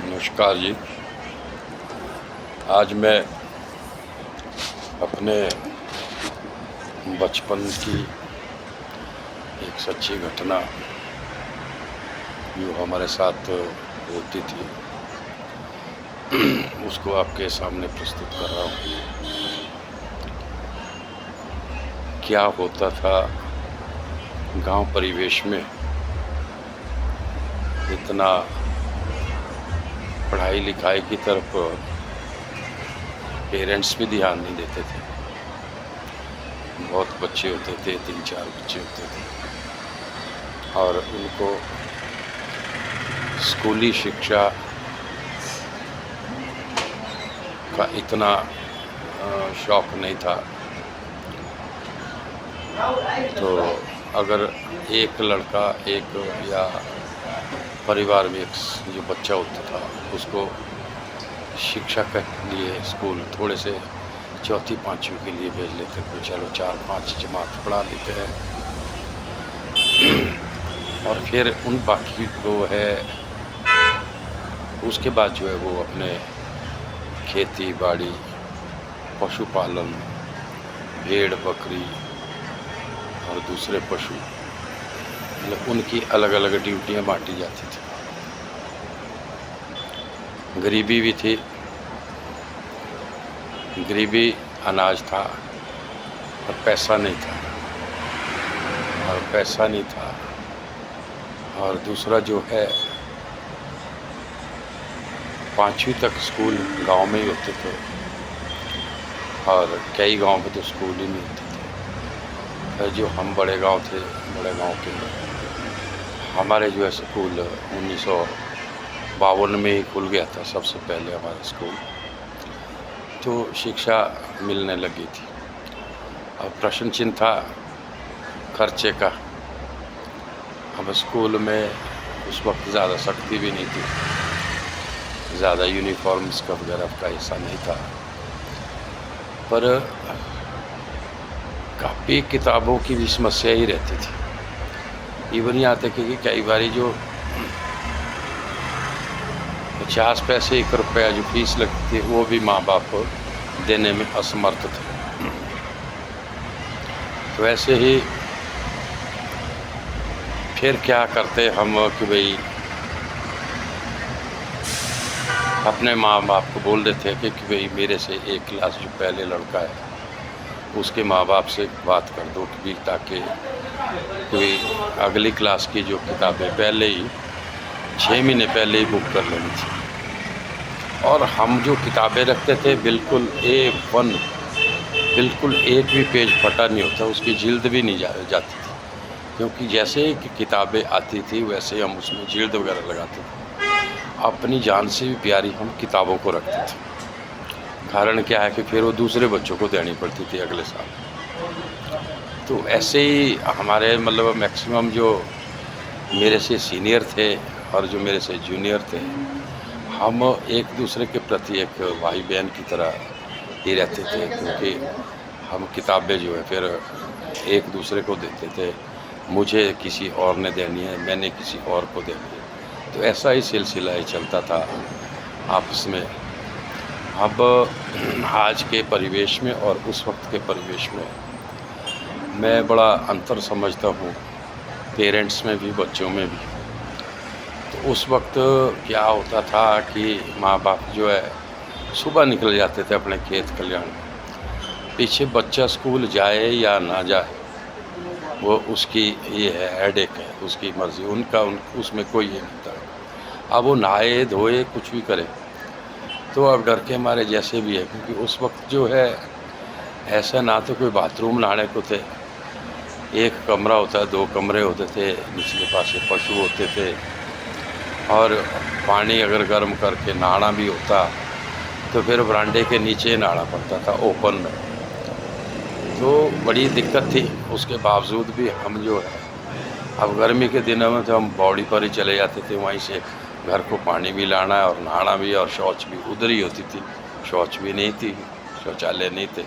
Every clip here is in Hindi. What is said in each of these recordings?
नमस्कार जी। आज मैं अपने बचपन की एक सच्ची घटना जो हमारे साथ होती थी उसको आपके सामने प्रस्तुत कर रहा हूँ। क्या होता था गांव परिवेश में, इतना पढ़ाई लिखाई की तरफ पेरेंट्स भी ध्यान नहीं देते थे। बहुत बच्चे होते थे, 3-4 बच्चे होते थे और उनको स्कूली शिक्षा का इतना शौक नहीं था। तो अगर एक लड़का एक या परिवार में एक जो बच्चा होता था उसको शिक्षा के लिए स्कूल थोड़े से 4वीं-5वीं के लिए भेज लेते थे। चलो 4-5 जमात पढ़ा लेते हैं और फिर उन बाकी को है उसके बाद जो है वो अपने खेती बाड़ी, पशुपालन, भेड़ बकरी और दूसरे पशु, मतलब उनकी अलग अलग ड्यूटियाँ बांटी जाती थी। गरीबी भी थी, गरीबी अनाज था और पैसा नहीं था, और दूसरा जो है 5वीं तक स्कूल गांव में ही होते थे और कई गांव में तो स्कूल ही नहीं होते थे। जो हम बड़े गांव थे, बड़े गांव के हमारे जो है स्कूल 1952 में ही खुल गया था सबसे पहले हमारा स्कूल। तो शिक्षा मिलने लगी थी। अब प्रश्न चिन्ह था खर्चे का। अब स्कूल में उस वक्त ज़्यादा सख्ती भी नहीं थी, ज़्यादा यूनिफॉर्म्स का वगैरह का ऐसा नहीं था, पर कापी किताबों की भी समस्या ही रहती थी। इवन यहाँ तक कि कई बारी जो 50 पैसे 1 रुपया जो फीस लगती थी वो भी माँ बाप देने में असमर्थ थे। तो ऐसे ही फिर क्या करते हम कि भाई अपने माँ बाप को बोल देते कि भाई मेरे से 1 क्लास जो पहले लड़का है उसके माँ बाप से बात कर दो कि ताकि कोई अगली क्लास की जो किताबें पहले ही 6 महीने पहले ही बुक कर लेनी थी। और हम जो किताबें रखते थे बिल्कुल A1, बिल्कुल एक भी पेज फटा नहीं होता, उसकी जिल्द भी नहीं जाती थी, क्योंकि जैसे ही किताबें आती थी वैसे हम उसमें जिल्द वगैरह लगाते थे। अपनी जान से भी प्यारी हम किताबों को रखते थे। कारण क्या है कि फिर वो दूसरे बच्चों को देनी पड़ती थी अगले साल। तो ऐसे ही हमारे मतलब मैक्सिमम जो मेरे से सीनियर थे और जो मेरे से जूनियर थे, हम एक दूसरे के प्रति एक भाई बहन की तरह ही रहते थे, क्योंकि हम किताबें जो है फिर एक दूसरे को देते थे। मुझे किसी और ने देनी है, मैंने किसी और को देनी है। तो ऐसा ही सिलसिला ही चलता था आपस में। अब आज के परिवेश में और उस वक्त के परिवेश में मैं बड़ा अंतर समझता हूँ, पेरेंट्स में भी बच्चों में भी। तो उस वक्त क्या होता था कि माँ बाप जो है सुबह निकल जाते थे अपने खेत खलिहान में। पीछे बच्चा स्कूल जाए या ना जाए वो उसकी ये है, हेडेक है, उसकी मर्ज़ी, उसमें कोई ये नहीं था। अब वो नहाए धोए कुछ भी करे तो अब डर के हमारे जैसे भी है, क्योंकि उस वक्त जो है ऐसा ना तो कोई बाथरूम नहाने को थे, 1 कमरा होता है, 2 कमरे होते थे, निचले पासे पशु होते थे, और पानी अगर गर्म करके नहाना भी होता तो फिर बरांडे के नीचे नहाना पड़ता था ओपन में। तो बड़ी दिक्कत थी। उसके बावजूद भी हम जो है अब गर्मी के दिनों में तो हम बॉडी पर ही चले जाते थे, वहीं से घर को पानी भी लाना है और नहाना भी, और शौच भी उधर ही होती थी। शौच भी नहीं थी, शौचालय नहीं थे।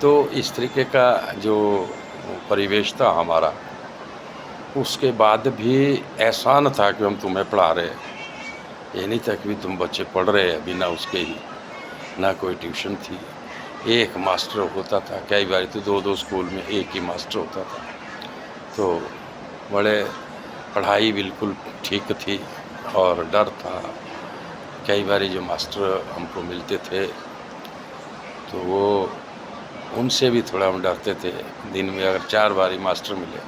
तो इस तरीके का जो परिवेश था हमारा, उसके बाद भी एहसान था कि हम तुम्हें पढ़ा रहे, ये नहीं था कि भी तुम बच्चे पढ़ रहे हैं बिना उसके ही, ना कोई ट्यूशन थी। एक मास्टर होता था, कई बार तो 2-2 स्कूल में एक ही मास्टर होता था। तो बड़े पढ़ाई बिल्कुल ठीक थी और डर था। कई बार जो मास्टर हमको मिलते थे तो वो उनसे भी थोड़ा हम डरते थे। दिन में अगर 4 बारी मास्टर मिले,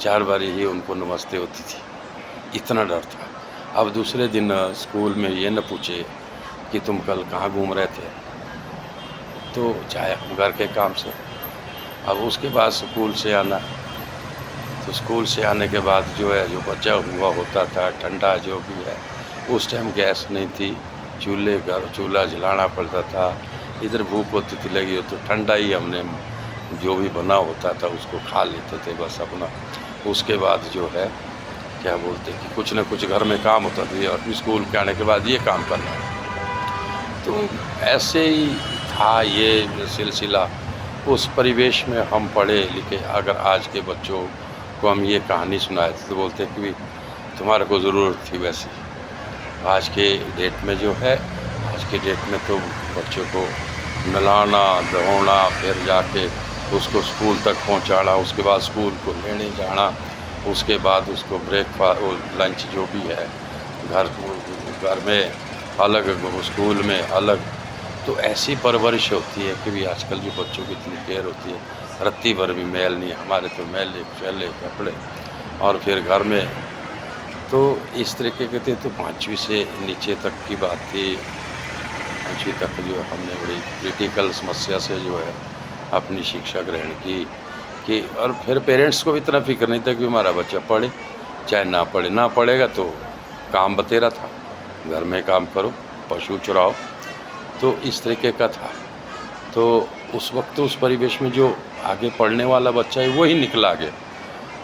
4 बारी ही उनको नमस्ते होती थी, इतना डर था। अब दूसरे दिन स्कूल में ये न पूछे कि तुम कल कहाँ घूम रहे थे, तो चाहे घर के काम से। अब उसके बाद स्कूल से आना, तो स्कूल से आने के बाद जो है जो बचा हुआ होता था ठंडा जो भी है, उस टाइम गैस नहीं थी, चूल्हा जलाना पड़ता था। इधर भूख होती थी लगी हो तो ठंडा ही हमने जो भी बना होता था उसको खा लेते थे बस अपना। उसके बाद जो है क्या बोलते कि कुछ न कुछ घर में काम होता था और स्कूल के आने के बाद ये काम करना है। तो ऐसे ही था ये सिलसिला। उस परिवेश में हम पढ़े लिखे। अगर आज के बच्चों को हम ये कहानी सुनाए तो बोलते कि भी तुम्हारे को ज़रूरत थी वैसी। आज के डेट में जो है, आज के डेट में तो बच्चों को नहलाना धोना, फिर जाके उसको स्कूल तक पहुंचाना, उसके बाद स्कूल को लेने जाना, उसके बाद उसको ब्रेकफास्ट लंच जो भी है घर में अलग, स्कूल में अलग। तो ऐसी परवरिश होती है कि भी आजकल जो बच्चों की इतनी केयर होती है, रत्ती भर भी मैल नहीं। हमारे तो मैले फैले कपड़े और फिर घर में तो इस तरीके के थे। तो 5वीं से नीचे तक की बात थी। 5वीं तक जो हमने बड़ी क्रिटिकल समस्या से जो है अपनी शिक्षा ग्रहण की कि और फिर पेरेंट्स को भी इतना फिक्र नहीं था कि हमारा बच्चा पढ़े चाहे ना पढ़े। ना पढ़ेगा तो काम बतेरा था, घर में काम करो, पशु चुराओ, तो इस तरीके का था। तो उस वक्त उस परिवेश में जो आगे पढ़ने वाला बच्चा है वही निकला आगे।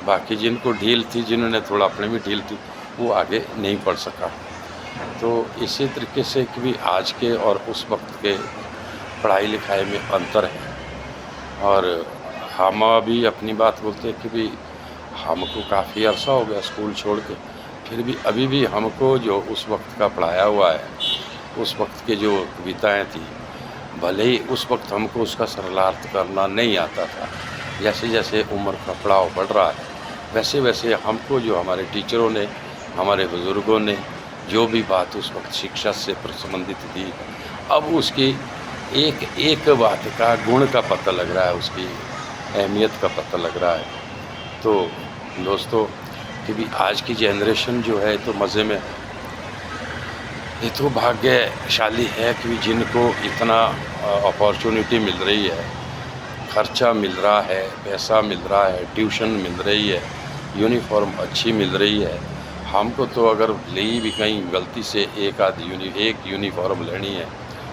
बाकी जिनको ढील थी, जिन्होंने थोड़ा अपने भी ढील थी, वो आगे नहीं पढ़ सका। तो इसी तरीके से कि भी आज के और उस वक्त के पढ़ाई लिखाई में अंतर है। और हम अभी अपनी बात बोलते हैं कि भी हमको काफ़ी अरसा हो गया स्कूल छोड़ के, फिर भी अभी भी हमको जो उस वक्त का पढ़ाया हुआ है, उस वक्त के जो कविताएँ थी, भले ही उस वक्त हमको उसका सरलार्थ करना नहीं आता था, जैसे जैसे उम्र का पड़ाव बढ़ रहा है वैसे वैसे हमको जो हमारे टीचरों ने, हमारे बुज़ुर्गों ने जो भी बात उस वक्त शिक्षा से संबंधित थी, अब उसकी एक एक बात का गुण का पता लग रहा है, उसकी अहमियत का पता लग रहा है। तो दोस्तों कि भी आज की जनरेशन जो है तो मज़े में, ये तो भाग्यशाली है कि जिनको इतना अपॉर्चुनिटी मिल रही है, खर्चा मिल रहा है, पैसा मिल रहा है, ट्यूशन मिल रही है, यूनिफॉर्म अच्छी मिल रही है। हमको तो अगर ले भी कहीं गलती से एक यूनिफॉर्म लेनी है,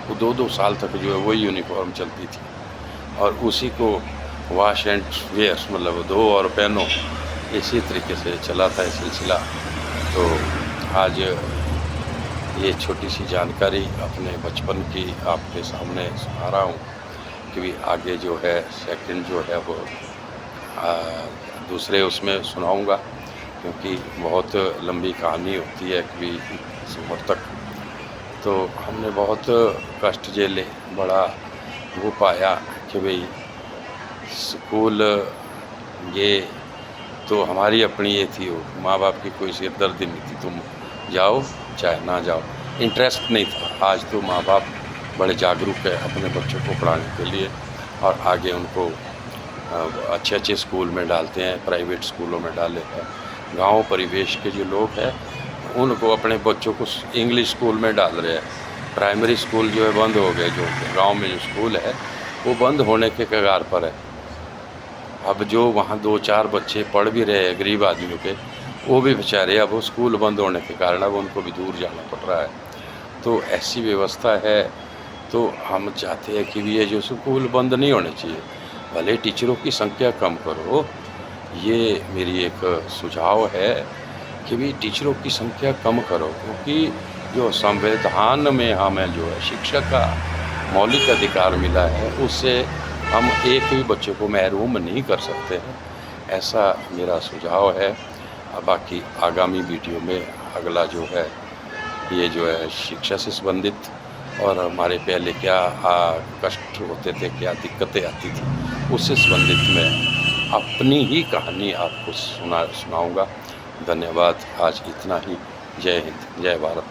वो 2-2 साल तक जो है वही यूनिफॉर्म चलती थी और उसी को वॉश एंड वेयर मतलब धो और पहनो, इसी तरीके से चला था ये सिलसिला। तो आज ये छोटी सी जानकारी अपने बचपन की आपके सामने सुना रहा हूँ कि भी आगे जो है सेकंड जो है वो दूसरे उसमें सुनाऊँगा, क्योंकि बहुत लंबी कहानी होती है कि इस उम्र तक। तो हमने बहुत कष्ट झेले, बड़ा वो पाया कि भाई स्कूल ये तो हमारी अपनी ये थी, वो माँ बाप की कोई सिरदर्दी नहीं थी, तुम जाओ चाहे ना जाओ, इंटरेस्ट नहीं था। आज तो माँ बाप बड़े जागरूक है अपने बच्चों को पढ़ाने के लिए और आगे उनको अच्छे अच्छे स्कूल में डालते हैं, प्राइवेट स्कूलों में डाले हैं। गांव परिवेश के जो लोग हैं उनको अपने बच्चों को इंग्लिश स्कूल में डाल रहे हैं। प्राइमरी स्कूल जो है बंद हो गए, जो गांव में जो स्कूल है वो बंद होने के कगार पर है। अब जो वहाँ 2-4 बच्चे पढ़ भी रहे हैं गरीब आदमियों के, वो भी बेचारे अब वो स्कूल बंद होने के कारण अब उनको भी दूर जाना पड़ रहा है। तो ऐसी व्यवस्था है। तो हम चाहते हैं कि ये जो स्कूल बंद नहीं होने चाहिए, भले टीचरों की संख्या कम करो, ये मेरी एक सुझाव है कि भी टीचरों की संख्या कम करो, क्योंकि जो संविधान में हमें जो है शिक्षा का मौलिक अधिकार मिला है उससे हम एक भी बच्चे को महरूम नहीं कर सकते हैं, ऐसा मेरा सुझाव है। बाकी आगामी वीडियो में अगला जो है ये जो है शिक्षा से संबंधित और हमारे पहले क्या कष्ट होते थे, क्या दिक्कतें आती थी, उससे संबंधित मैं अपनी ही कहानी आपको सुनाऊँगा। धन्यवाद, आज इतना ही। जय हिंद, जय भारत।